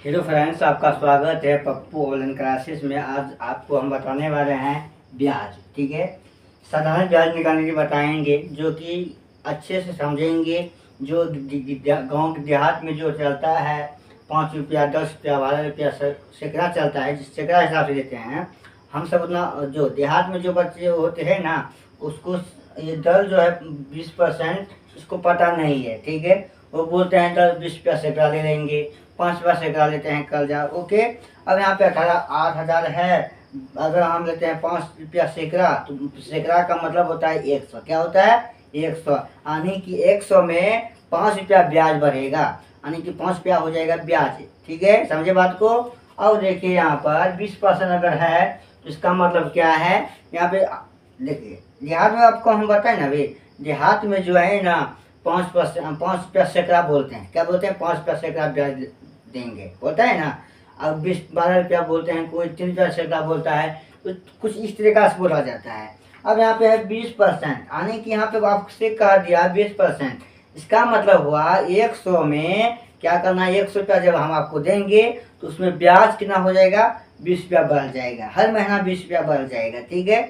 Hello friends, आपका स्वागत है पप्पू ऑनलाइन क्लासेस में। आज आपको हम बताने वाले हैं ब्याज। ठीक है, साधारण ब्याज निकालने की बताएंगे, जो कि अच्छे से समझेंगे। जो गांव के देहात में जो चलता है 5 रुपया, 10 रुपया, 12 रुपया सैकड़ा चलता है, जिस सैकड़ा हिसाब से देते हैं हम सब। उतना जो देहात में जो बच्चे होते हैं ना, उसको ये दर जो है 20% इसको पता नहीं है। ठीक है, वो बोलते हैं 10-20 रुपया सैकड़ा ले लेंगे, 5 रुपया सैकड़ा लेते हैं कल जा ओके। अब यहाँ पे 8,000 है। अगर हम लेते हैं 5 रुपया सैकड़ा, तो सैकड़ा का मतलब होता है 100। क्या होता है? 100। यानी कि 100 में 5 रुपया ब्याज बढ़ेगा, यानी कि 5 रुपया हो जाएगा ब्याज। ठीक है, समझे बात को। और देखिए यहाँ पर 20% अगर है तो इसका मतलब क्या है। यहाँ पे देखिए, देहात में आपको हम बताए ना भाई, देहात में जो है ना 5 रुपया सैकड़ा बोलते हैं। क्या बोलते हैं? 5 रुपया सैकड़ा ब्याज देंगे, बोलता है ना। अब 20-12 रुपया बोलते हैं, कोई 3 रुपया सैकड़ा बोलता है, तो कुछ इस तरीका से बोला जाता है। अब यहाँ पे है 20%, यानी कि यहाँ पे आपसे कह दिया 20%। इसका मतलब हुआ 100 में क्या करना है, 100 रुपया जब हम आपको देंगे तो उसमें ब्याज कितना हो जाएगा? 20 रुपया बढ़ जाएगा। हर महीना 20 रुपया बढ़ जाएगा। ठीक है,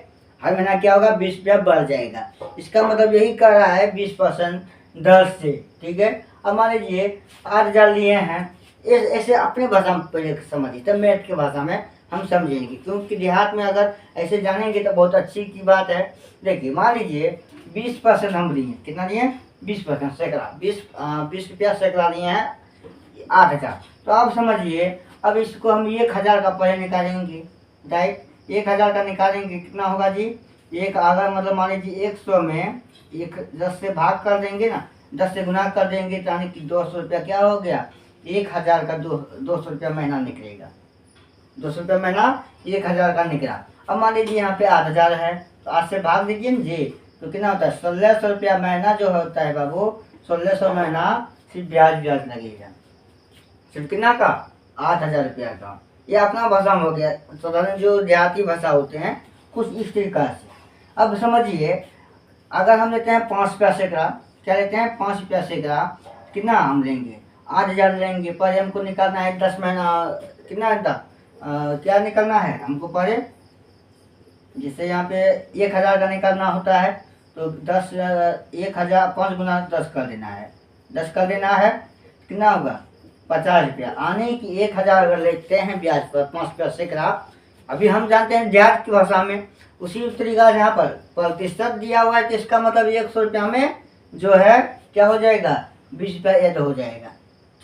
हर महीना क्या होगा? 20 रुपया बढ़ जाएगा। इसका मतलब यही कर रहा है 20% दर से। ठीक है, अब मान लीजिए 8,000 लिए हैं, ऐसे अपने भाषा में पहले समझिए, तब मैथ की भाषा में हम समझेंगे, क्योंकि देहात में अगर ऐसे जानेंगे तो बहुत अच्छी की बात है। देखिए, मान लीजिए 20% हम लिए, कितना लिए? 20% सैकड़ा, 20 रुपया सैकड़ा लिए हैं 8,000। तो आप समझिए, अब इसको हम 1,000 का पहले निकालेंगे। राइट, 1,000 का निकालेंगे, कितना होगा जी? एक अगर मतलब मान लीजिए 100 में 10 से भाग कर देंगे ना, 10 से गुना कर देंगे, तो यानी कि 200 रुपया क्या हो गया? 1,000 का 200 रुपया महीना निकलेगा। 200 रुपया महीना 1,000 का निकला। अब मान लीजिए यहाँ पे 8,000 है, तो 8 से भाग दीजिए ना जी, तो कितना होता है? 1,600 रुपया महीना जो होता है बाबू, 1,600 महीना सिर्फ ब्याज लगेगा। सिर्फ कितना का? 8,000 रुपया का। ये अपना भाषा में हो गया। साधारण जो देहाती भाषा होते हैं कुछ इस तरीका से। अब समझिए, अगर हम लेते हैं 5 रुपया सैकड़ा, क्या लेते हैं? 5 रुपया सैकड़ा, कितना हम लेंगे? 8,000 लेंगे। पर हमको निकालना है 10 महीना, कितना था क्या निकालना है हमको पहले? जिससे यहाँ पे 1,000 का निकालना होता है, तो 1,000 5 गुना 10 कर देना है। 10 कर देना है, कितना होगा? 50 रुपया। आने की 1,000 अगर लेते हैं ब्याज पर 5 रुपया सैकड़ा, अभी हम जानते हैं देहात की भाषा में उसी तरीका से यहाँ पर प्रतिशत दिया हुआ है, तो इसका मतलब 100 रुपया में जो है क्या हो जाएगा? 20 रुपया ऐड हो जाएगा।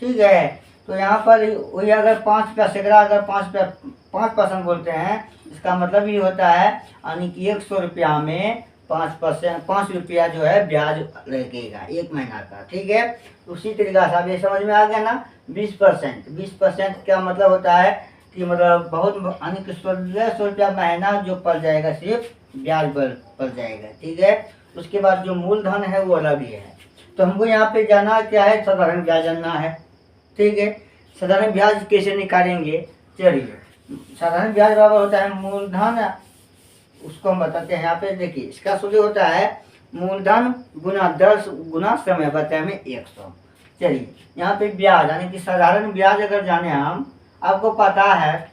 ठीक है, तो यहाँ पर वही अगर 5 रुपया सैकड़ा, अगर 5% बोलते हैं, इसका मतलब ये होता है यानी कि 100 रुपया में 5 रुपया जो है ब्याज लगेगा 1 महीना का। ठीक है, उसी तरीका से अब ये समझ में आ गया ना। 20% का मतलब होता है कि मतलब बहुत, यानी कि 1,600 रुपया महीना जो पड़ जाएगा, सिर्फ ब्याज पड़ जाएगा। ठीक है, उसके बाद जो मूलधन है वो अलग ही है। तो हमको यहाँ पे जाना क्या है? साधारण ब्याज जानना है। ठीक है, साधारण ब्याज कैसे निकालेंगे? चलिए, साधारण ब्याज बराबर होता है मूलधन, उसको हम बताते हैं। यहाँ पे देखिए, इसका सूत्र होता है मूलधन गुना 10 गुना समय, बताए में 100। चलिए, यहाँ पे ब्याज यानी कि साधारण ब्याज अगर जाने हम, आपको पता है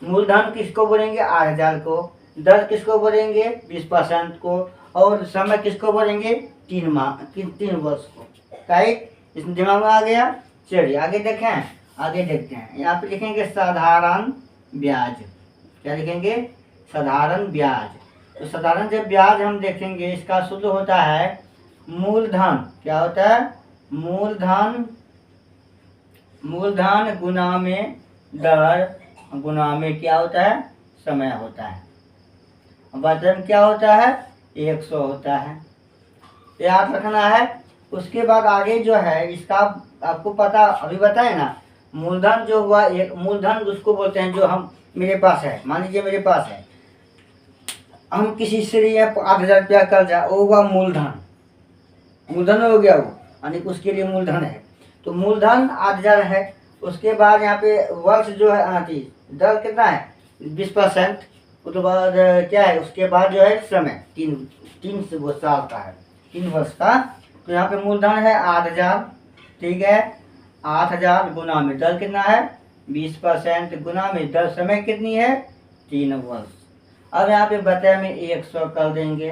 मूलधन किसको बोलेंगे? 8,000 को। दर किसको बोलेंगे? 20% को। और समय किसको बोलेंगे? 3 वर्ष को। राइट, इस दिमाग में आ गया। चलिए आगे देखें, आगे देखते हैं। यहाँ पे लिखेंगे साधारण ब्याज। क्या लिखेंगे? साधारण ब्याज। तो साधारण जब ब्याज हम देखेंगे, इसका सूत्र होता है मूलधन। क्या होता है? मूलधन गुना में दर गुना में क्या होता है? समय होता है। वजन क्या होता है? 100 होता है। याद रखना है। उसके बाद आगे जो है, इसका आपको पता अभी बताए ना, मूलधन जो हुआ, एक मूलधन उसको बोलते हैं जो हम, मेरे पास है, मान लीजिए मेरे पास है, हम किसी से लिए 8,000 रुपया कर्जा, वो हुआ मूलधन। मूलधन हो गया वो, यानी उसके लिए मूलधन है। तो मूलधन 8,000 है। उसके बाद यहाँ पे वर्ष जो है, दर कितना है? 20%। उसके बाद क्या है? उसके बाद जो है समय 3 से वो साल का है, 3 वर्ष का। तो यहाँ पे मूलधन है 8,000। ठीक है, 8,000 गुना में दर कितना है? 20% गुना में दर समय कितनी है 3 वर्ष। अब यहाँ पे बटे में 100 कर देंगे,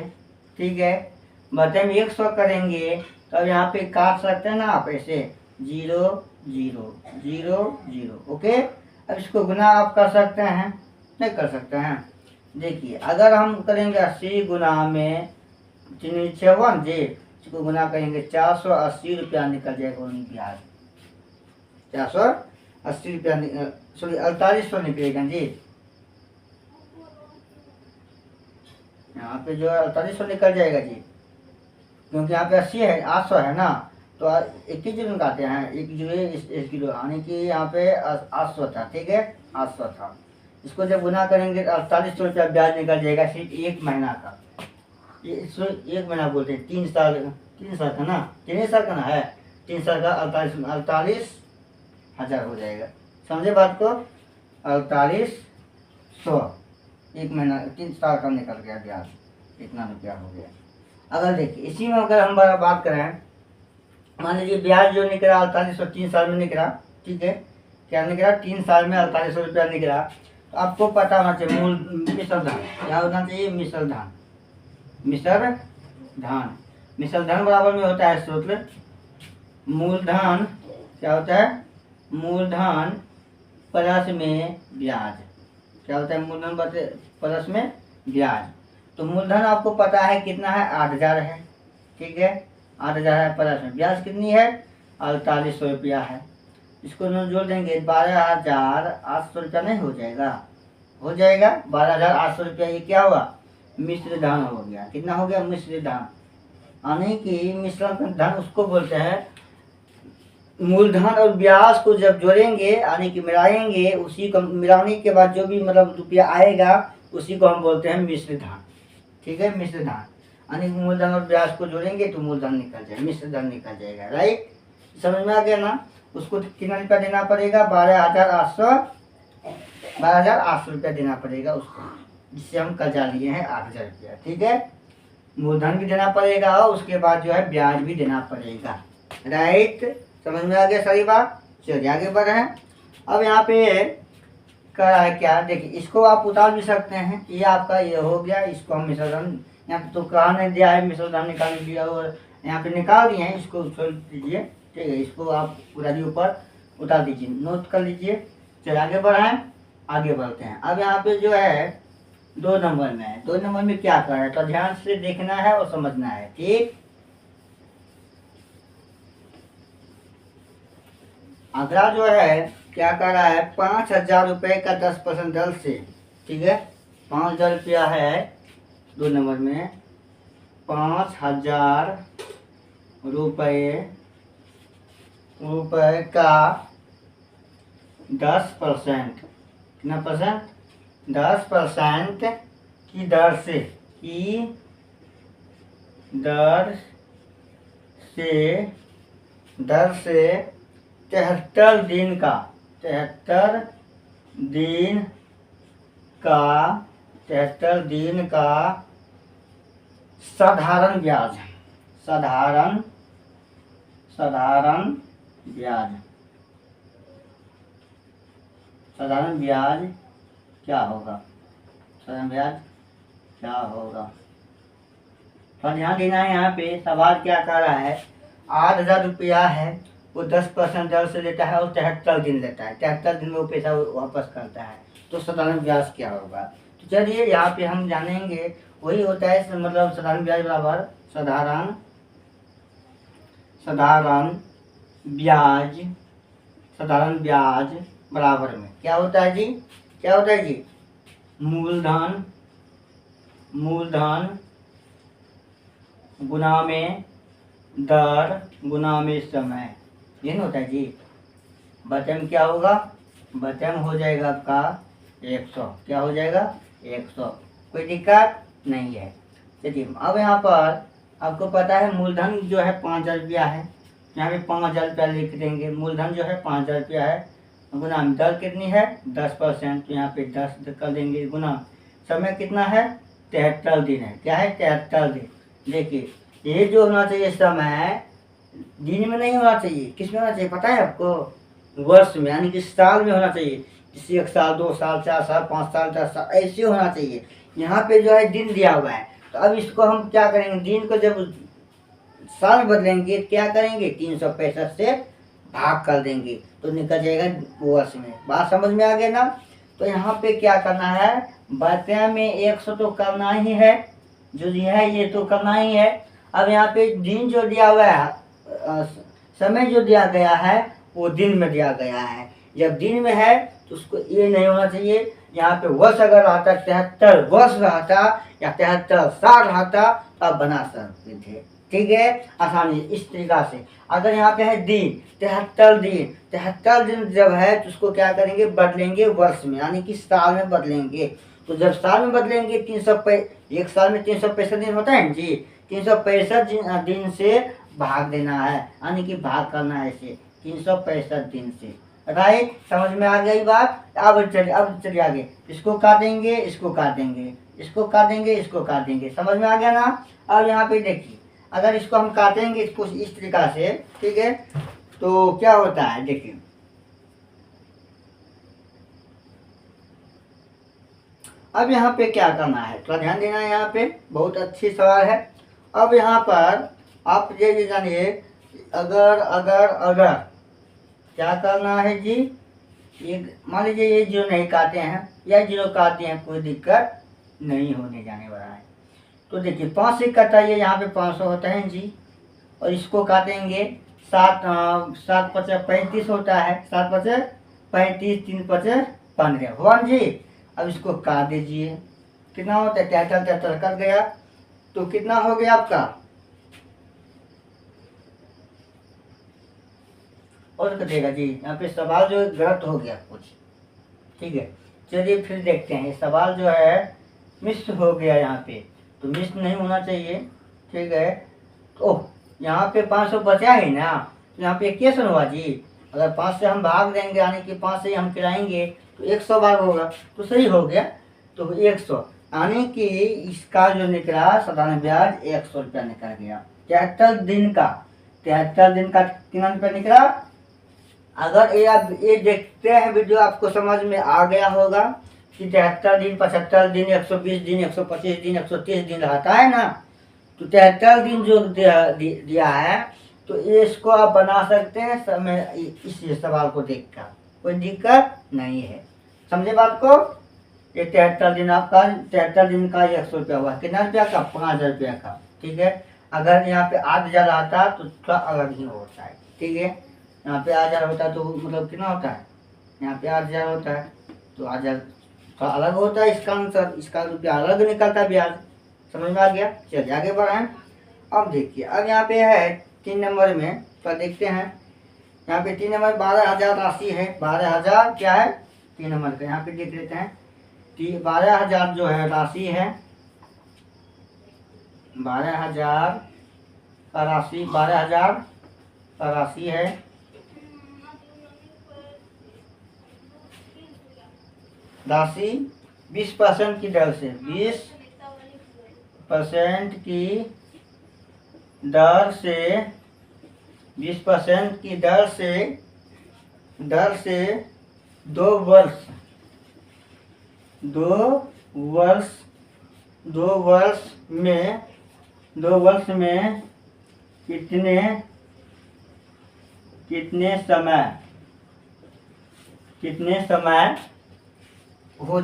ठीक है। बटे में 100 करेंगे तो अब यहाँ पे काट सकते हैं ना आप ऐसे 0 0 0 0, ओके। अब इसको गुना आप कर सकते हैं, नहीं कर सकते हैं। देखिए अगर हम करेंगे 80 गुना में 3 जी, इसको गुना करेंगे 480 रुपया निकल जाएगा ब्याज। 480 रुपया, सॉरी 4800 निकलेगा जी। यहाँ पे जो है 4800 निकल जाएगा जी, क्योंकि यहाँ पे 80 है, 800 है ना, तो 21 जीरो निकालते हैं, 1 जीरो एक किलो, यानी कि यहाँ पे 800 था, ठीक है 800 था। इसको जब गुना करेंगे तो 4800 रुपया ब्याज निकल जाएगा सिर्फ 1 महीना का। इसको 1 महीना बोलते हैं, 3 साल का ना, 3 साल का ना है, 3 साल का 48,000 हो जाएगा। समझे बात को, 4800 1 महीना 3 साल का निकल गया ब्याज, इतना रुपया हो गया। अगर देखिए इसी में अगर हम बात करें, मान लीजिए ब्याज जो निकला 4800 3 साल में निकला, ठीक है, क्या निकला 3 साल में 4800 रुपया निकला। तो आपको पता होना चाहिए मूल मिश्र धन क्या होना चाहिए, मिश्र धन। मिश्र धन बराबर में होता है सूत्र मूलधन, क्या होता है मूलधन प्लस में ब्याज। क्या होता है मूलधन प्लस में ब्याज। तो मूलधन आपको पता है कितना है 8000 है, ठीक है 8000 है, प्लस में ब्याज कितनी है 4800 रुपया है। इसको जोड़ देंगे 12,800 रुपया, नहीं हो जाएगा, हो जाएगा 12,800 रुपया। ये क्या हुआ मिश्र धन हो गया। कितना हो गया मिश्र धन, यानी कि मिश्रण धन उसको बोलते हैं, मूलधन और ब्याज को जब जोड़ेंगे यानी कि मिलाएंगे, उसी को मिलाने के बाद जो भी मतलब रुपया आएगा उसी को हम बोलते हैं मिश्र धन, ठीक है मिश्र धन। यानी मूलधन और ब्याज को जोड़ेंगे तो मूलधन निकल जाएगा, मिश्र धन निकल जाएगा, राइट। समझ में आ गया ना। उसको कितना रुपया देना पड़ेगा 12,800 रुपया देना पड़ेगा उसको, जिससे हम कर्जा लिए हैं 8,000 रुपया, ठीक है। मूलधन भी देना पड़ेगा और उसके बाद जो है ब्याज भी देना पड़ेगा, राइट। समझ में आ गया सारी बात। चलिए आगे बढ़ रहे हैं। अब यहाँ पे कर रहा है क्या, देखिए इसको आप उतार भी सकते हैं, ये आपका ये हो गया। इसको हम मिश्रधन यहाँ पे तो कहा नहीं दिया है मिश्रधन निकालने दिया, और यहाँ पे निकाल दिए हैं, इसको छोड़ दीजिए, ठीक है। इसको आप उधारी ऊपर उतार दीजिए, नोट कर लीजिए। चलिए आगे बढ़ाएं, आगे बढ़ते हैं। अब यहाँ पे जो है 2 नंबर में है, 2 नंबर में क्या कर रहा है तो ध्यान से देखना है और समझना है, ठीक। अगला जो है क्या कर रहा है 5,000 रुपये का 10% दर से, ठीक है 5,000 रुपया है 2 नंबर में, 5,000 रुपये का 10%, कितना परसेंट 10% की दर से 73 दिन का 73 दिन का साधारण ब्याज क्या होगा, साधारण ब्याज क्या होगा। तो ध्यान देना है, यहाँ पे सवाल क्या कर रहा है 8,000 रुपया है, वो 10% दर से लेता है और 73 दिन लेता है, 73 दिन में वो पैसा वापस करता है, तो साधारण ब्याज क्या होगा। तो चलिए यहाँ पे हम जानेंगे, वही होता है मतलब साधारण ब्याज बराबर साधारण ब्याज बराबर में क्या होता है जी, मूलधन गुना में दर गुना में समय, ये नहीं होता है जी। बटे में क्या होगा, बटे में हो जाएगा आपका 100, क्या हो जाएगा 100, कोई दिक्कत नहीं है। चलिए अब यहाँ पर आपको पता है मूलधन जो है 5,000 रुपया है, यहाँ पे 5,000 रुपया लिख देंगे। मूलधन जो है 5,000 रुपया है, गुना दर कितनी है 10%, तो यहाँ पे 10 कर देंगे, गुना समय कितना है 73 दिन है, क्या है 73 दिन। देखिए ये जो होना चाहिए समय दिन में नहीं होना चाहिए, किस में होना चाहिए पता है आपको, वर्ष में यानी कि साल में होना चाहिए। किसी 1 साल 2 साल 4 साल 5 साल 10 साल ऐसे होना चाहिए। यहाँ पे जो है दिन दिया हुआ है, तो अब इसको हम क्या करेंगे, दिन को जब साल में बदलेंगे क्या करेंगे, 365 से भाग कर देंगे तो निकल जाएगा वर्ष में। बात समझ में आ गया ना। तो यहाँ पे क्या करना है, बात्या में 100 तो करना ही है, जो दिया है ये तो करना ही है। अब यहाँ पे दिन जो दिया हुआ है, समय जो दिया गया है वो दिन में दिया गया है। जब दिन में है तो उसको ये नहीं होना चाहिए। यहाँ पे वर्ष अगर रहता 73 वर्ष रहता या 73 साल रहता तब बना सकते थे। ठीक है, आसानी इस तरीका से। अगर यहाँ पे है दिन 73 दिन जब है तो उसको क्या करेंगे, बदलेंगे वर्ष में यानी कि साल में बदलेंगे। तो जब साल में बदलेंगे 1 साल में 365 दिन होता है जी, 365 दिन से भाग देना है यानी कि भाग करना है इसे 365 दिन से। राइट, समझ में आ गई बात। अब चलिए आगे, इसको काटेंगे इसको काटेंगे इसको काटेंगे इसको काटेंगे, समझ में आ गया ना। अब यहाँ पे देखिए, अगर इसको हम काटेंगे इसको इस तरीका से, ठीक है, तो क्या होता है देखिए। अब यहाँ पे क्या करना है, थोड़ा ध्यान देना है, यहाँ पे बहुत अच्छी सवाल है। अब यहाँ पर आप ये जानिए, अगर अगर अगर क्या करना है जी, एक मान लीजिए ये जो नहीं काटे हैं या जीरो काटे हैं, कोई दिक्कत नहीं होने जाने वाला है। तो देखिए 5 से कटाइए, यहाँ पे 500 होता है जी, और इसको काटेंगे 7 पचे 35 होता है, 7 पचे 35 3 पचे 15 हुआ जी। अब इसको काट दीजिए, कितना होता है 73 कट गया, तो कितना हो गया आपका, और कटेगा जी। यहाँ पे सवाल जो गलत हो गया कुछ, ठीक है। चलिए फिर देखते हैं, ये सवाल जो है मिस हो गया यहाँ पे, तो मिस नहीं होना चाहिए, ठीक है। ओह, यहाँ पे 500 बचा ही ना, तो यहाँ पे कैसे हुआ जी, अगर 5 से हम भाग देंगे यानी कि 5 से हम गिराएंगे तो 100 भाग होगा, तो सही हो गया। तो 100 यानी कि इसका जो निकला साधारण ब्याज 100 रुपया निकल गया। 73 दिन का, 73 दिन का कितना रुपया निकला। अगर ये आप ये देखते हैं वीडियो, आपको समझ में आ गया होगा कि 73 दिन 75 दिन 120 दिन 125 दिन 130 दिन रहता है ना, तो 73 दिन जो दिया है, तो इसको आप बना सकते हैं समय इस सवाल को देखकर, कोई दिक्कत नहीं है। समझे बात को। ये 73 दिन आपका 73 दिन का 100 रुपया हुआ, कितना रुपया का, 5000 रुपया का, ठीक है। अगर यहाँ पे 8000 आता तो थोड़ा अलग ही होता है, ठीक है। यहाँ पे 8000 होता है तो मतलब कितना होता है, यहाँ पे 8000 होता है तो 8000 थोड़ा अलग होता है, इसका आंसर, इसका रुपया अलग निकलता है ब्याज। समझ में आ गया। चलिए आगे बढ़ाएं। अब देखिए, अब यहाँ पे है 3 नंबर में, तो देखते हैं यहाँ पे 3 नंबर 12000 राशि है। 12000 क्या है 3 नंबर का, यहाँ पे देख लेते हैं। 12000 जो है राशि है, 12000 का राशि, 12000 का राशि है। राशि 20% की दर से, 20% की दर से, 20% की दर से 2 वर्ष 2 वर्ष में कितने समय हो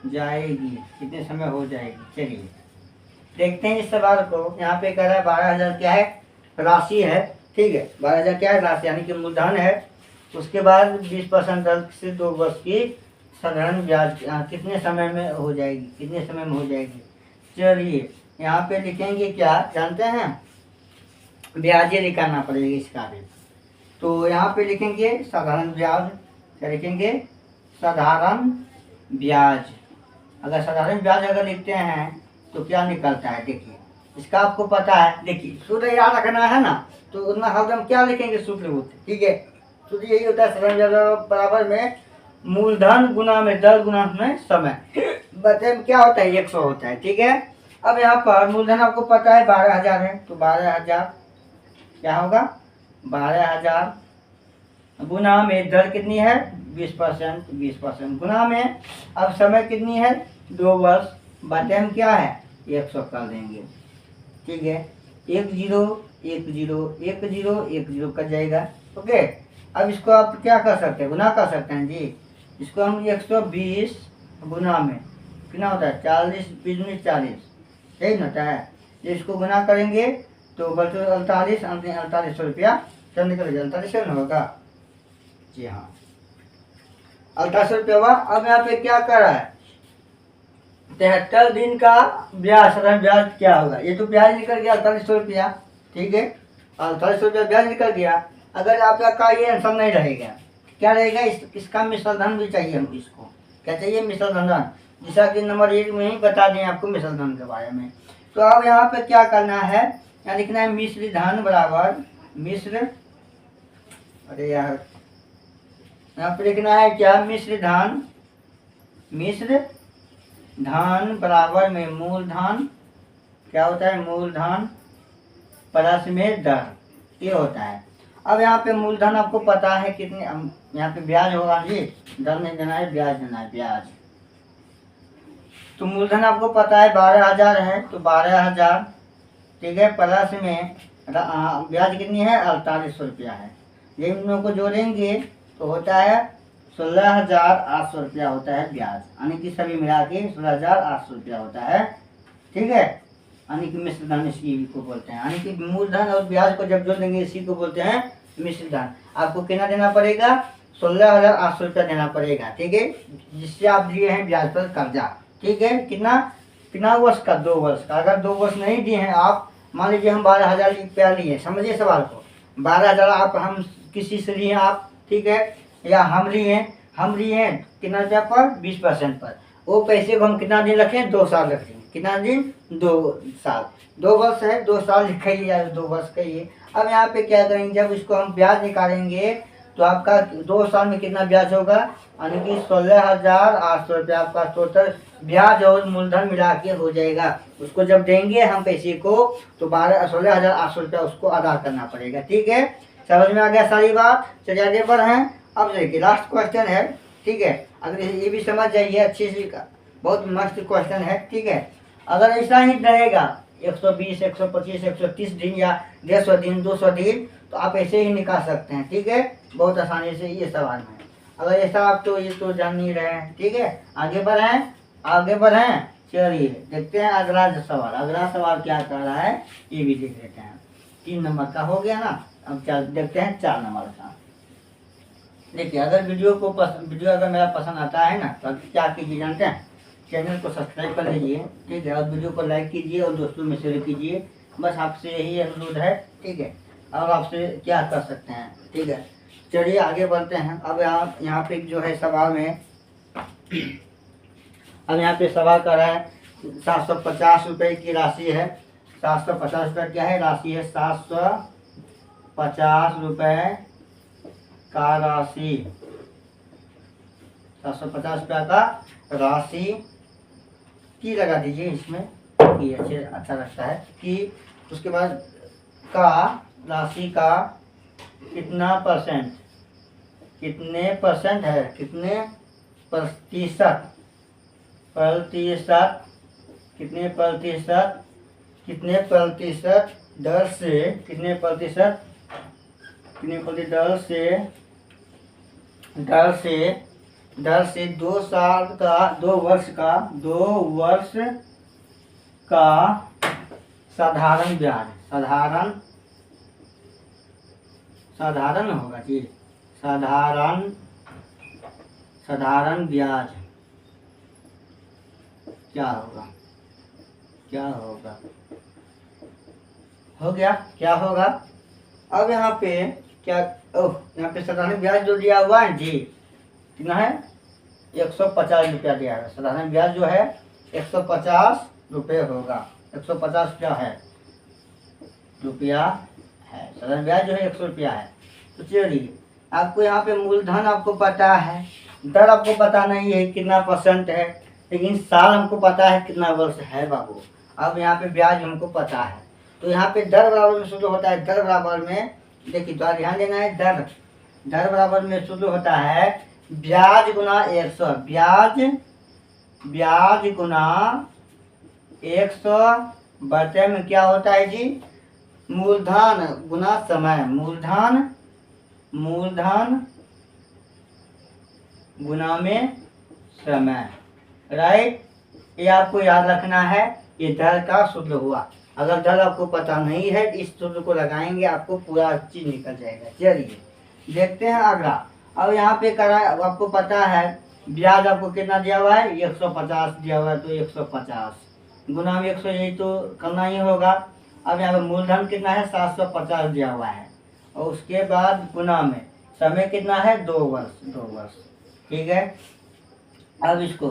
जाएगी, कितने समय हो जाएगी। चलिए देखते हैं इस सवाल को। यहाँ पे कह रहा है 12000 क्या है, राशि है, ठीक है। 12000 क्या है, राशि यानी कि मूलधन है। उसके बाद 20% दर से 2 वर्ष की साधारण ब्याज कितने समय में हो जाएगी, कितने समय में हो जाएगी। चलिए यहाँ पे लिखेंगे क्या जानते हैं, ब्याजें निकालना पड़ेगा इसका भी। तो यहाँ पे लिखेंगे साधारण ब्याज, क्या लिखेंगे, साधारण ब्याज। अगर साधारण ब्याज अगर लिखते हैं तो क्या निकलता है, देखिए इसका आपको पता है। देखिए सूत्र याद रखना है ना, तो उतना हरदम क्या लिखेंगे, सूत्र होते, ठीक है। सूत्र यही होता है, साधारण ब्याज बराबर में मूलधन गुना में दर गुना में समय, बचे में क्या होता है 100 होता है, ठीक है। अब यहाँ पर मूलधन आपको पता है 12,000 है, तो 12,000 क्या होगा, 12,000 गुना में दर कितनी है 20%, 20% गुना में अब समय कितनी है 2 वर्ष, बाटे हम क्या है 100 कर देंगे। ठीक है, 1 0 1 0 1 0 1 0 कट जाएगा। ओके, अब इसको आप क्या कर सकते हैं, गुना कर सकते हैं जी। इसको हम 120 गुना में कितना होता है 40, 20 40, यही होता है। इसको गुना करेंगे तो बचो 48, 4800 रुपया चल निकल गया, 48 होगा जी हाँ, 4800 रुपया हुआ। अब यहाँ पे क्या कर रहा है 73 दिन का ब्याज, साधारण ब्याज क्या होगा, ये तो ब्याज निकल गया 4800 रुपया। ठीक है, 4800 रुपया ब्याज निकल गया। अगर आपका ये आंसर नहीं रहेगा, क्या रहेगा, इसका मिश्र धन भी चाहिए हमको। इसको क्या चाहिए, मिश्र धन, जैसा कि नंबर 1 में ही बता दें आपको मिश्र धन के बारे में। तो अब यहाँ पे क्या करना है, यहाँ लिखना है मिश्र धन बराबर मिश्र, अरे यार यहाँ पे लिखना है क्या, मिश्र धन बराबर में मूलधन, क्या होता है मूलधन प्लस में दर, ये होता है। अब यहाँ पे मूलधन आपको पता है कितने, यहाँ पे ब्याज होगा जी, दर नहीं देना है, ब्याज देना है, ब्याज। तो मूलधन आपको पता है 12,000 है, तो 12,000 ठीक है, प्लस में ब्याज कितनी है 4800 रुपया है। ये इन लोगों को जोड़ेंगे तो होता है 16,800 रुपया होता है ब्याज, यानी कि सभी मिला के 16,800 रुपया होता है। ठीक है, यानी कि मिश्र धन इसी को बोलते हैं, यानी कि मूलधन और ब्याज को जब जोड़ देंगे इसी को बोलते हैं मिश्र धन। आपको कितना देना पड़ेगा 16,800 रुपया देना पड़ेगा। ठीक है, जिससे आप दिए हैं ब्याज पर कर्जा। ठीक है, कितना वर्ष का, 2 वर्ष का। अगर 2 वर्ष नहीं दिए हैं आप, मान लीजिए हम 12,000 रुपया लिए, समझिए सवाल को, 12,000 आप हम किसी से लिए आप, ठीक है, या हम लिए कितना रुपया पर 20% पर, वो पैसे को हम कितना दिन रखें 2 साल रखें, कितना दिन 2 साल, 2 वर्ष है 2 साल लिखाइए या 2 वर्ष कहिए। अब यहाँ पे क्या करेंगे, जब इसको हम ब्याज निकालेंगे तो आपका 2 साल में कितना ब्याज होगा, यानी कि 16,800 रुपया आपका टोटल ब्याज और मूलधन मिला के हो जाएगा। उसको जब देंगे हम पैसे को तो 16,800 रुपया उसको अदा करना पड़ेगा। ठीक है, समझ में आ गया सारी बात। चलिए आगे बढ़ें। अब देखिए लास्ट क्वेश्चन है। ठीक है, अगर ये भी समझ जाइए अच्छे से, बहुत मस्त क्वेश्चन है। ठीक है, अगर ऐसा ही रहेगा 120, 125, 130 दिन या 150 दिन, 200 दिन, तो आप ऐसे ही निकाल सकते हैं। ठीक है, बहुत आसानी से ये सवाल में। अगर ऐसा आप तो ये तो जान नहीं रहे हैं। ठीक है, आगे बढ़ें। चलिए देखते हैं अगला सवाल क्या कर रहा है, ये भी देख लेते हैं। 3 नंबर का हो गया ना, अब देखते हैं 4 नंबर का। देखिए, अगर वीडियो अगर मेरा पसंद आता है ना, तो क्या कीजिए जानते हैं, चैनल को सब्सक्राइब कर लीजिए। ठीक है, और वीडियो को लाइक कीजिए और दोस्तों में शेयर कीजिए। बस आपसे यही अनुरोध है। ठीक है, और आपसे क्या कर सकते हैं। ठीक है, चलिए आगे बढ़ते हैं। अब यहाँ पे जो है सवाल में, अब यहाँ पे सवाल कर रहा है 750 रुपये की राशि है। 750 रुपये क्या है, राशि है 750 रुपये का राशि, 750 रुपया का राशि की लगा दीजिए इसमें, कि अच्छा लगता है कि। उसके बाद का राशि का कितना परसेंट, कितने परसेंट है, कितने प्रतिशत, कितने प्रतिशत दर से, कितने प्रतिशत दर से 2 वर्ष का साधारण ब्याज, साधारण होगा जी, साधारण ब्याज क्या होगा, हो गया, क्या होगा। अब यहाँ पे क्या, यहाँ पे साधारण ब्याज जो दिया हुआ है जी, कितना है 150 रुपया दिया है। साधारण ब्याज जो है 150 रुपये होगा, 150 रुपया है। साधारण ब्याज जो है 100 रुपया है। तो चलिए, आपको यहाँ पे मूलधन आपको पता है, दर आपको पता नहीं है कितना % है, लेकिन साल हमको पता है कितना वर्ष है बाबू। अब यहाँ पे ब्याज हमको पता है, तो यहाँ पे दर बराबर में शुरू होता है। दर बराबर में देखिए, तो ध्यान देना है, दर बराबर में शुरू होता है ब्याज गुना 100। ब्याज गुना 100 बटे में क्या होता है जी, मूलधन गुना समय। मूलधन गुना में समय, राइट। ये आपको याद रखना है, ये दर का सूत्र हुआ। अगर दर आपको पता नहीं है, इस सूत्र को लगाएंगे आपको पूरा चीज निकल जाएगा। चलिए देखते हैं अगला। अब यहाँ पे करा, आपको पता है ब्याज आपको कितना दिया हुआ है, 150 दिया हुआ है, तो 150 गुना में 100, यही तो करना ही होगा। अब यहाँ पे मूलधन कितना है, 750 दिया हुआ है, और उसके बाद गुना में समय कितना है, 2 वर्ष। ठीक है, अब इसको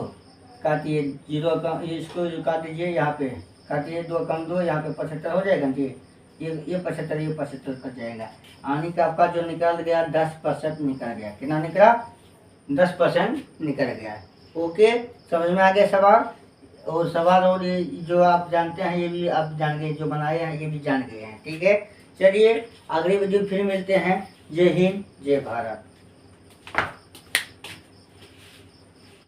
काटिए, 0 कम, इसको काट दीजिए, यहाँ पे काटिए, 2 कम 2, यहाँ पे 75 हो जाएगा जी। ये 75 कट जाएगा। आने का आपका जो निकल गया 10% निकल गया। कितना निकला, 10% निकल गया। ओके, समझ में आ गया सवाल। और ये जो आप जानते हैं, ये भी आप जान गए, जो बनाए हैं ये भी जान गए हैं। ठीक है, चलिए अगली वीडियो फिर मिलते हैं। जय हिंद, जय भारत।